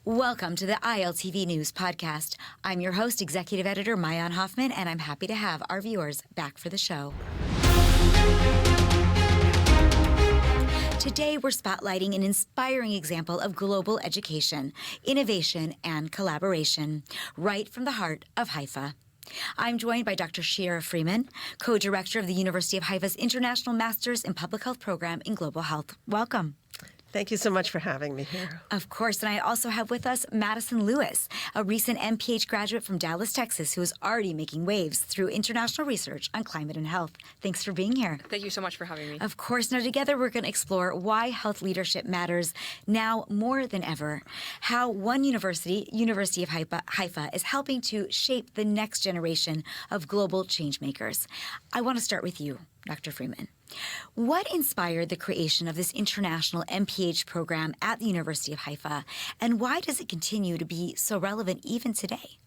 Welcome to the ILTV News Podcast. I'm your host, Executive Editor Maayan Hoffman, and I'm happy to have our viewers back for the show. Today, we're spotlighting an inspiring example of global education, innovation, and collaboration, right from the heart of Haifa. I'm joined by Dr. Shirra Freeman, co-director of the University of Haifa's International Masters in Public Health Program in Global Health. Welcome. Thank you so much for having me here. Of course, and I also have with us Madison Lewis, a recent MPH graduate from Dallas, Texas, who is already making waves through international research on climate and health. Thanks for being here. Thank you so much for having me. Of course. Now, together we're going to explore why health leadership matters now more than ever, how one university, University of Haifa, is helping to shape the next generation of global changemakers. I want to start with you, Dr. Freeman. What inspired the creation of this international MPH program at the University of Haifa, and why does it continue to be so relevant even today?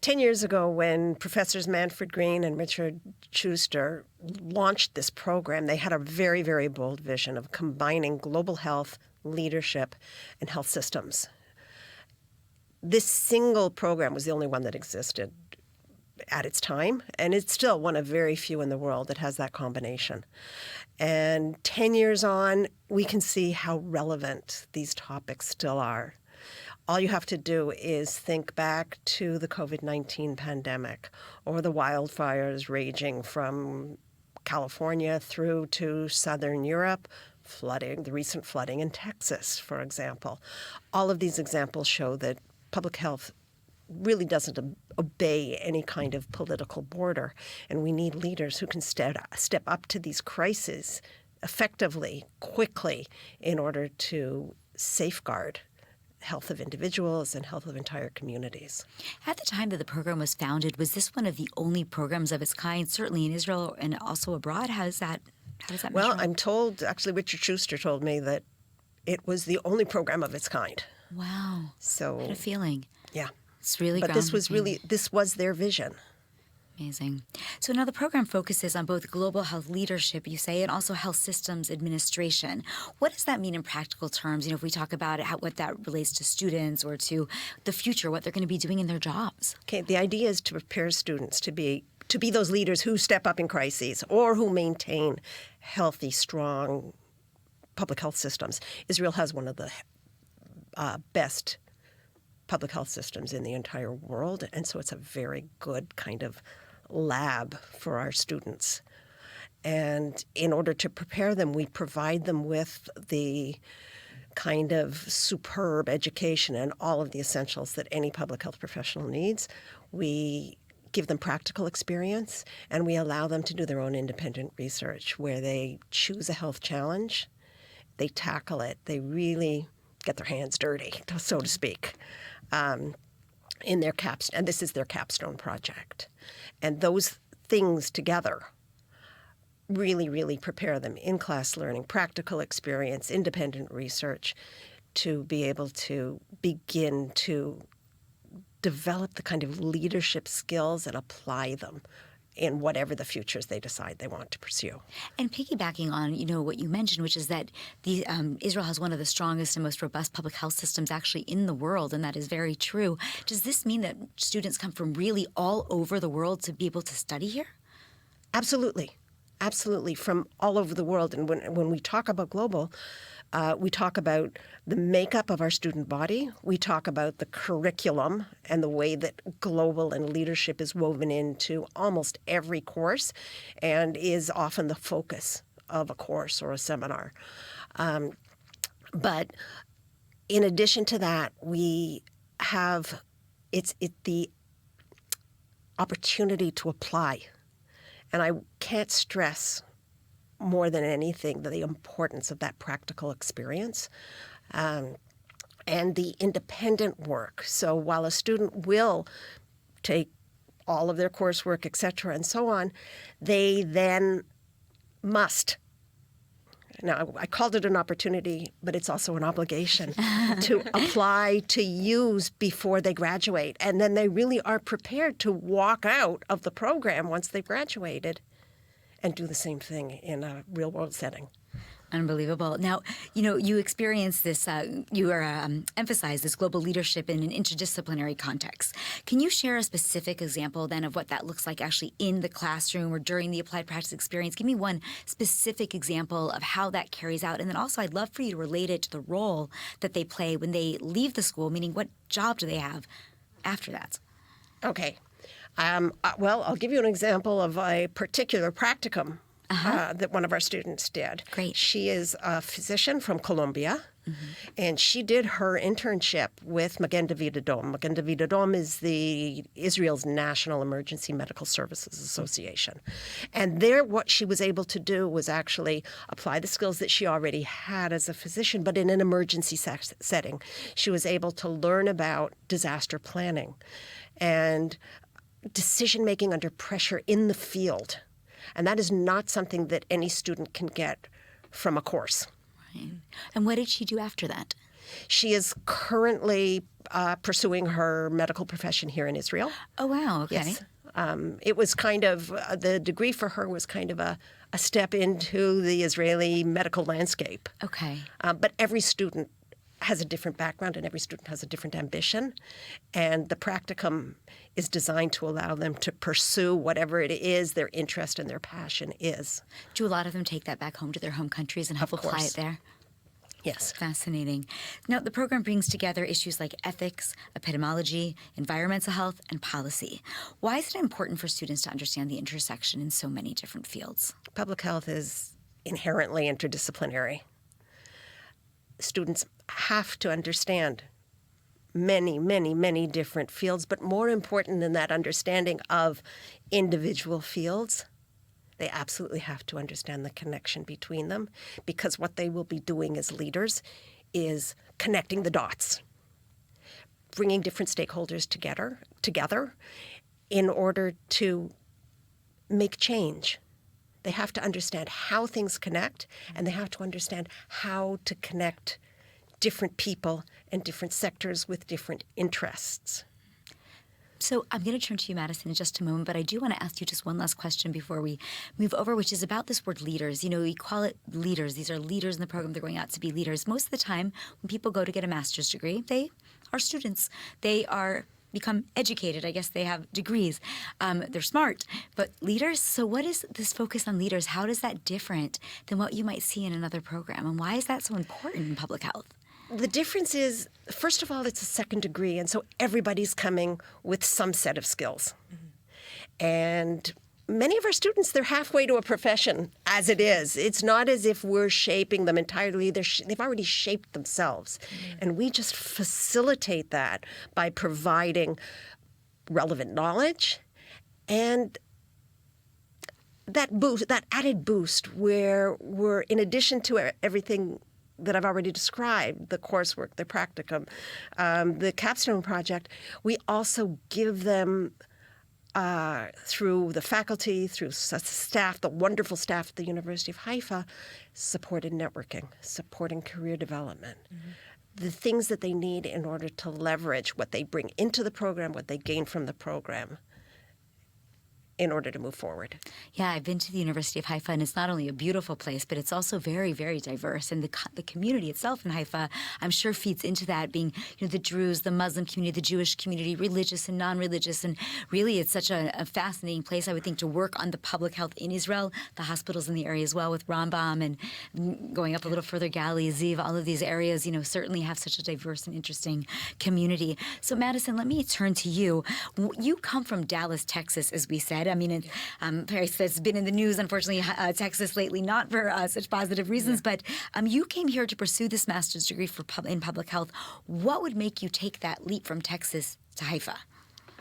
10 years ago, when Professors Manfred Green and Richard Schuster launched this program, they had a very, very bold vision of combining global health, leadership, and health systems. This single program was the only one that existed at its time, and it's still one of very few in the world that has that combination. And 10 years on, we can see how relevant these topics still are. All you have to do is think back to the COVID-19 pandemic or the wildfires raging from California through to southern Europe, flooding, the recent flooding in Texas, for example. All of these examples show that public health really doesn't obey any kind of political border. And we need leaders who can step up to these crises effectively, quickly, in order to safeguard health of individuals and health of entire communities. At the time that the program was founded, was this one of the only programs of its kind, certainly in Israel and also abroad? How does that Well, measure up? I'm told, actually Richard Schuster told me that it was the only program of its kind. Wow. So, What a feeling. yeah. It's really But this was their vision. Amazing. So now the program focuses on both global health leadership, you say, and also health systems administration. What does that mean in practical terms? If we talk about it, what that relates to students or to the future, what they're going to be doing in their jobs. Okay, the idea is to prepare students to be those leaders who step up in crises or who maintain healthy, strong public health systems. Israel has one of the best public health systems in the entire world, and so it's a very good kind of lab for our students. And in order to prepare them, we provide them with the kind of superb education and all of the essentials that any public health professional needs. We give them practical experience, and we allow them to do their own independent research where they choose a health challenge, they tackle it, they really get their hands dirty, so to speak. In their and this is their capstone project. And those things together really, really prepare them in-class learning, practical experience, independent research to be able to begin to develop the kind of leadership skills and apply them in whatever the futures they decide they want to pursue. And piggybacking on, what you mentioned, which is that Israel has one of the strongest and most robust public health systems actually in the world, and that is very true. Does this mean that students come from really all over the world to be able to study here? Absolutely. Absolutely, from all over the world. And when we talk about global, we talk about the makeup of our student body. We talk about the curriculum and the way that global and leadership is woven into almost every course and is often the focus of a course or a seminar. But in addition to that, we have the opportunity to apply. And I can't stress more than anything the importance of that practical experience and the independent work. So while a student will take all of their coursework, et cetera, and so on, they then must. Now, I called it an opportunity, but it's also an obligation to apply, to use before they graduate. And then they really are prepared to walk out of the program once they've graduated and do the same thing in a real-world setting. Unbelievable. Now, you experience this, you are emphasize this global leadership in an interdisciplinary context. Can you share a specific example then of what that looks like actually in the classroom or during the applied practice experience? Give me one specific example of how that carries out. And then also I'd love for you to relate it to the role that they play when they leave the school, meaning what job do they have after that? Okay. Well, I'll give you an example of a particular practicum that one of our students did. Great. She is a physician from Colombia, and she did her internship with Magen David Adom. Magen David Adom is Israel's National Emergency Medical Services Association. And there what she was able to do was actually apply the skills that she already had as a physician, but in an emergency setting. She was able to learn about disaster planning and decision-making under pressure in the field. And that is not something that any student can get from a course. Right. And what did she do after that? She is currently pursuing her medical profession here in Israel. Oh, wow. Okay. Yes. It was kind of, the degree for her was kind of a step into the Israeli medical landscape. Okay. But every student has a different background and every student has a different ambition. And the practicum is designed to allow them to pursue whatever it is their interest and their passion is. Do a lot of them take that back home to their home countries and help apply it there? Yes. Fascinating. Now, the program brings together issues like ethics, epidemiology, environmental health, and policy. Why is it important for students to understand the intersection in so many different fields? Public health is inherently interdisciplinary. Students have to understand many, many, many different fields, but more important than that understanding of individual fields, they absolutely have to understand the connection between them, because what they will be doing as leaders is connecting the dots, bringing different stakeholders together in order to make change. They have to understand how things connect, and they have to understand how to connect different people and different sectors with different interests. So I'm going to turn to you, Madison, in just a moment, but I do want to ask you just one last question before we move over, which is about this word leaders. We call it leaders. These are leaders in the program. They're going out to be leaders. Most of the time, when people go to get a master's degree, they are students. They become educated. I guess they have degrees. They're smart. But leaders, so what is this focus on leaders? How is that different than what you might see in another program? And why is that so important in public health? The difference is, first of all, it's a second degree, and so everybody's coming with some set of skills. And many of our students, they're halfway to a profession as it is. It's not as if we're shaping them entirely. They've already shaped themselves. And we just facilitate that by providing relevant knowledge and that added boost where we're, in addition to everything that I've already described, the coursework, the practicum, the capstone project, we also give them, through the faculty, through staff, the wonderful staff at the University of Haifa, supported networking, supporting career development, the things that they need in order to leverage what they bring into the program, what they gain from the program, in order to move forward. Yeah, I've been to the University of Haifa, and it's not only a beautiful place, but it's also very, very diverse. And the community itself in Haifa, I'm sure, feeds into that, being the Druze, the Muslim community, the Jewish community, religious and non-religious. And really, it's such a fascinating place, I would think, to work on the public health in Israel, the hospitals in the area as well, with Rambam and going up a little further, Gali, Ziv, all of these areas, certainly have such a diverse and interesting community. So, Madison, let me turn to you. You come from Dallas, Texas, as we said. I mean, Paris has been in the news, unfortunately, Texas lately, not for such positive reasons, but you came here to pursue this master's degree in public health. What would make you take that leap from Texas to Haifa?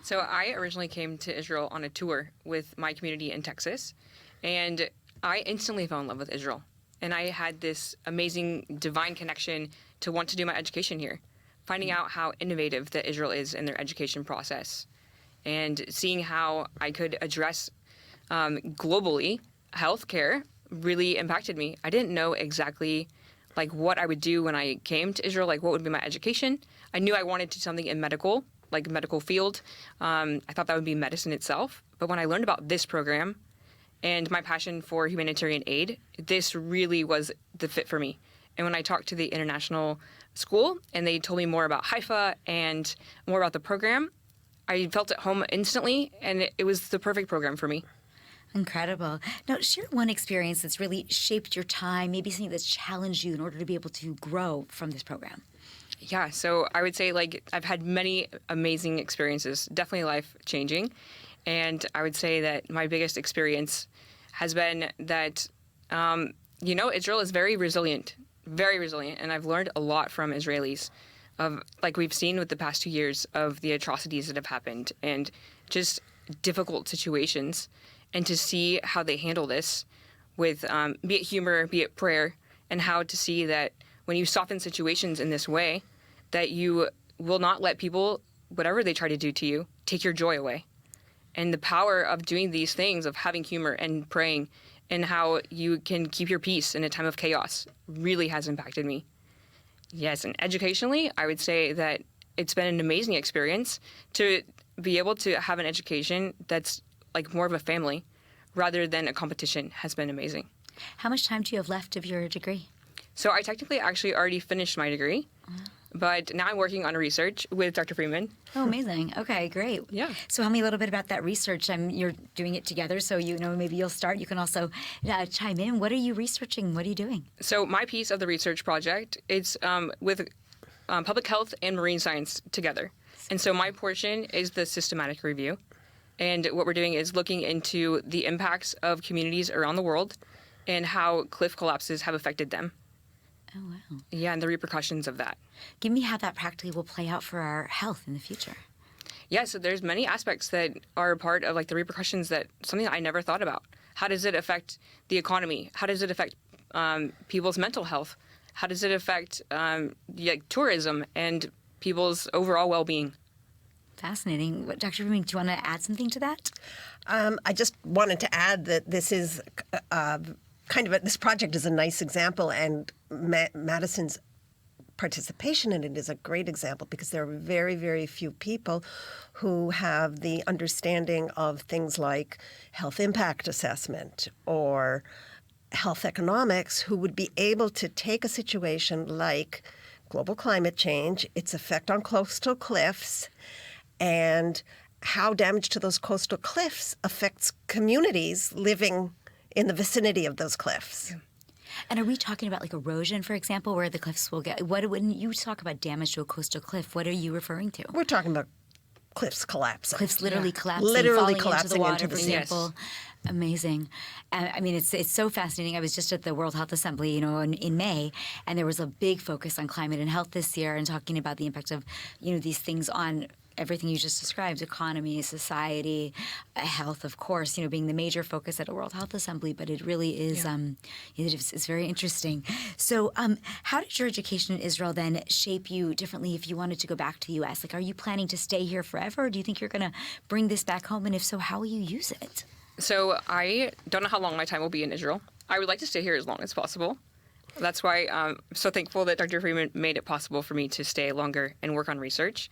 So I originally came to Israel on a tour with my community in Texas, and I instantly fell in love with Israel. And I had this amazing divine connection to want to do my education here, finding out how innovative that Israel is in their education process, and seeing how I could address globally healthcare really impacted me. I didn't know exactly what I would do when I came to Israel, what would be my education. I knew I wanted to do something in medical field. I thought that would be medicine itself. But when I learned about this program and my passion for humanitarian aid, this really was the fit for me. And when I talked to the international school and they told me more about Haifa and more about the program, I felt at home instantly, and it was the perfect program for me. Incredible. Now, share one experience that's really shaped your time, maybe something that's challenged you in order to be able to grow from this program. Yeah, so I would say I've had many amazing experiences, definitely life-changing. And I would say that my biggest experience has been that, Israel is very resilient, and I've learned a lot from Israelis, of like we've seen with the past 2 years of the atrocities that have happened and just difficult situations, and to see how they handle this with be it humor, be it prayer, and how to see that when you soften situations in this way, that you will not let people, whatever they try to do to you, take your joy away. And the power of doing these things, of having humor and praying, and how you can keep your peace in a time of chaos, really has impacted me. Yes, and educationally, I would say that it's been an amazing experience to be able to have an education that's like more of a family rather than a competition has been amazing. How much time do you have left of your degree? So I technically actually already finished my degree, but now I'm working on research with Dr. Freeman. Oh, amazing. Okay, great. Yeah. So tell me a little bit about that research. You're doing it together, so maybe you'll start. You can also chime in. What are you researching? What are you doing? So my piece of the research project, it's with public health and marine science together. And so my portion is the systematic review. And what we're doing is looking into the impacts of communities around the world and how cliff collapses have affected them. Oh, wow. Yeah, and the repercussions of that. Give me how that practically will play out for our health in the future. Yeah, so there's many aspects that are a part of like the repercussions, that something that I never thought about. How does it affect the economy? How does it affect people's mental health? How does it affect tourism and people's overall well-being? Fascinating. Dr. Freeman, do you want to add something to that? I just wanted to add that this is this project is a nice example, and Madison's participation in it is a great example, because there are very, very few people who have the understanding of things like health impact assessment or health economics, who would be able to take a situation like global climate change, its effect on coastal cliffs, and how damage to those coastal cliffs affects communities living in the vicinity of those cliffs. Yeah. And are we talking about like erosion, for example, where the cliffs will get? When you talk about damage to a coastal cliff, what are you referring to? We're talking about cliffs collapsing. Cliffs literally collapsing, literally falling collapsing into the water, into the for sea. example. Yes. Amazing. I mean, it's so fascinating. I was just at the World Health Assembly, in May, and there was a big focus on climate and health this year, and talking about the impact of, these things on everything you just described: economy, society, health, of course, being the major focus at a World Health Assembly. But it really is, it's very interesting. So how did your education in Israel then shape you differently if you wanted to go back to the U.S.? Like, are you planning to stay here forever? Or do you think you're going to bring this back home? And if so, how will you use it? So I don't know how long my time will be in Israel. I would like to stay here as long as possible. That's why I'm so thankful that Dr. Freeman made it possible for me to stay longer and work on research.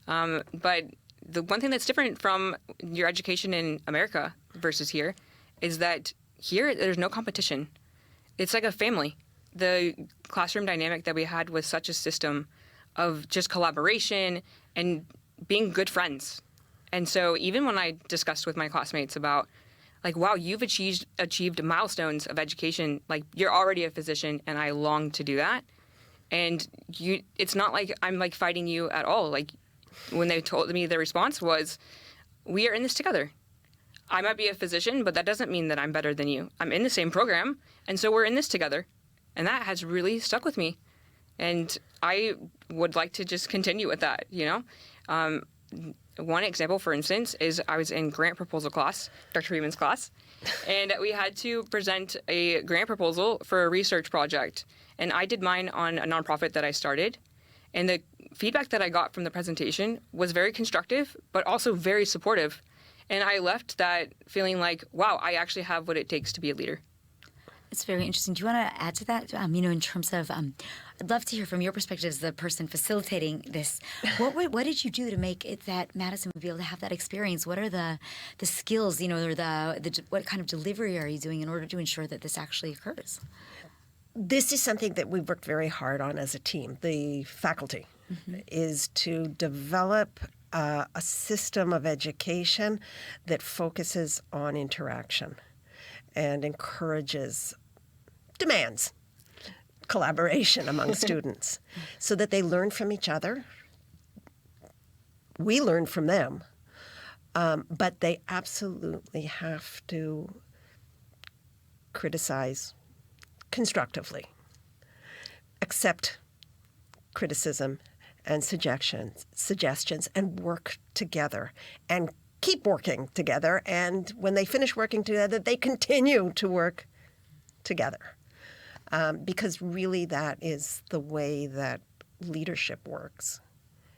But the one thing that's different from your education in America versus here is that here there's no competition. It's like a family. The classroom dynamic that we had was such a system of just collaboration and being good friends. And so even when I discussed with my classmates about, like, wow, you've achieved milestones of education, like you're already a physician and I long to do that. And it's not like I'm like fighting you at all. Like, when they told me, the response was, we are in this together. I might be a physician, but that doesn't mean that I'm better than you. I'm in the same program, and so we're in this together. And that has really stuck with me. And I would like to just continue with that, One example, for instance, is I was in grant proposal class, Dr. Freeman's class, and we had to present a grant proposal for a research project. And I did mine on a nonprofit that I started. And the feedback that I got from the presentation was very constructive, but also very supportive. And I left that feeling like, wow, I actually have what it takes to be a leader. It's very interesting. Do you want to add to that? In terms of, I'd love to hear from your perspective as the person facilitating this. What did you do to make it that Madison would be able to have that experience? What are the skills, or what kind of delivery are you doing in order to ensure that this actually occurs? This is something that we've worked very hard on as a team. The faculty is to develop a system of education that focuses on interaction and demands collaboration among students so that they learn from each other. We learn from them, but they absolutely have to criticize constructively, accept criticism and suggestions, and work together and keep working together. And when they finish working together, they continue to work together. Because really that is the way that leadership works,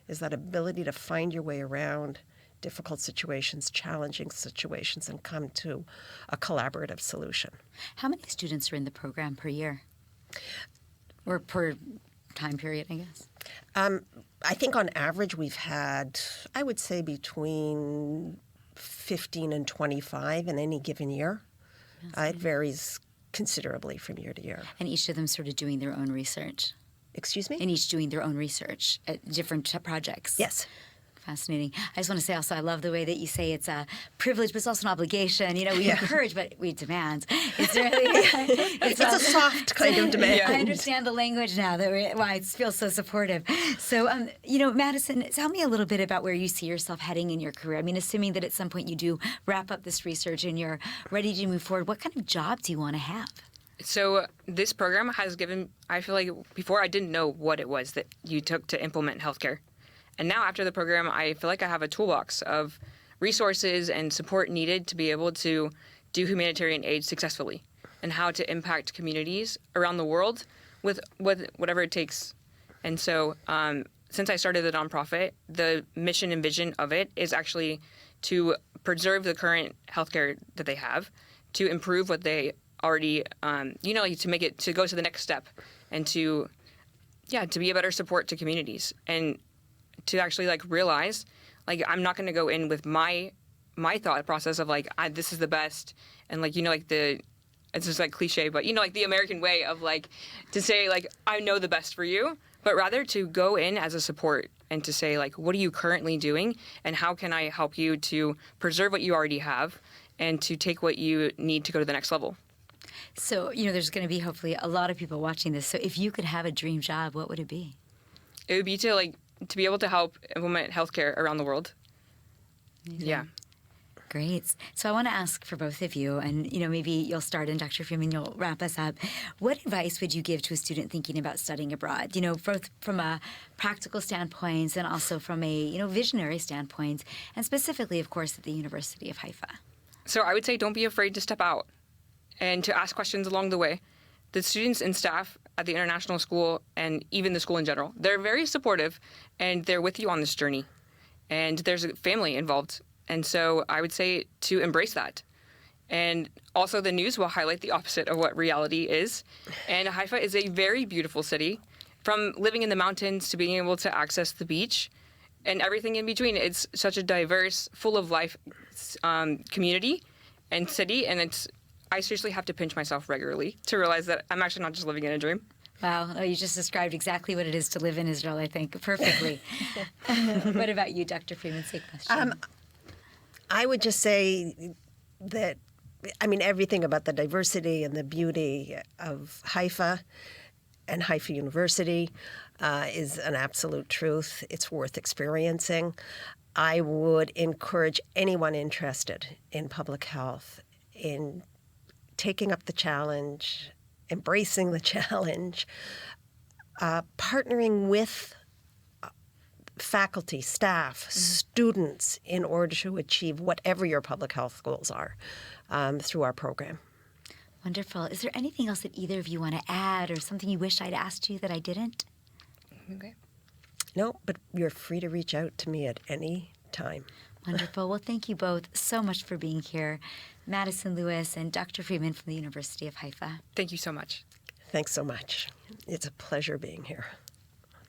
is that ability to find your way around difficult situations, challenging situations, and come to a collaborative solution. How many students are in the program per year? Or per time period, I guess? I think on average we've had, I would say, between 15 and 25 in any given year. It varies considerably from year to year. And each of them sort of doing their own research? Excuse me? And each doing their own research at different projects? Yes. Fascinating. I just want to say also, I love the way that you say it's a privilege, but it's also an obligation. We encourage, but we demand. It's really, it's a soft kind of demand. I understand the language now, why it feels so supportive. So, Madison, tell me a little bit about where you see yourself heading in your career. I mean, assuming that at some point you do wrap up this research and you're ready to move forward, what kind of job do you want to have? So this program has given, I feel like before I didn't know what it was that you took to implement healthcare. And now after the program, I feel like I have a toolbox of resources and support needed to be able to do humanitarian aid successfully and how to impact communities around the world with whatever it takes. And so since I started the nonprofit, the mission and vision of it is actually to preserve the current healthcare that they have, to improve what they already, to make it, to go to the next step and to be a better support to communities. And to actually realize I'm not going to go in with my thought process of this is the best and it's just cliche, but the American way of to say I know the best for you, but rather to go in as a support and to say what are you currently doing and how can I help you to preserve what you already have and to take what you need to go to the next level. So there's going to be hopefully a lot of people watching this. So if you could have a dream job, what would it be? It would be to be able to help implement healthcare around the world. Amazing. Yeah. Great. So I want to ask for both of you, and maybe you'll start, and Dr. Freeman, you'll wrap us up. What advice would you give to a student thinking about studying abroad? Both from a practical standpoint and also from a visionary standpoint, and specifically, of course, at the University of Haifa. So I would say don't be afraid to step out and to ask questions along the way. The students and staff at the international school and even the school in general, they're very supportive and they're with you on this journey. And there's a family involved. And so I would say to embrace that. And also the news will highlight the opposite of what reality is. And Haifa is a very beautiful city. From living in the mountains to being able to access the beach and everything in between. It's such a diverse, full of life community and city. And I seriously have to pinch myself regularly to realize that I'm actually not just living in a dream. Wow, you just described exactly what it is to live in Israel, I think, perfectly. What about you, Dr. Freeman? Same question. I would just say that, everything about the diversity and the beauty of Haifa and Haifa University is an absolute truth. It's worth experiencing. I would encourage anyone interested in public health in taking up the challenge, embracing the challenge, partnering with faculty, staff, students in order to achieve whatever your public health goals are through our program. Wonderful. Is there anything else that either of you want to add or something you wish I'd asked you that I didn't? Okay. No, but you're free to reach out to me at any time. Wonderful. Well, thank you both so much for being here. Madison Lewis and Dr. Freeman from the University of Haifa. Thank you so much. Thanks so much. It's a pleasure being here.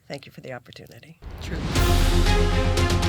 Thank you for the opportunity. Truly.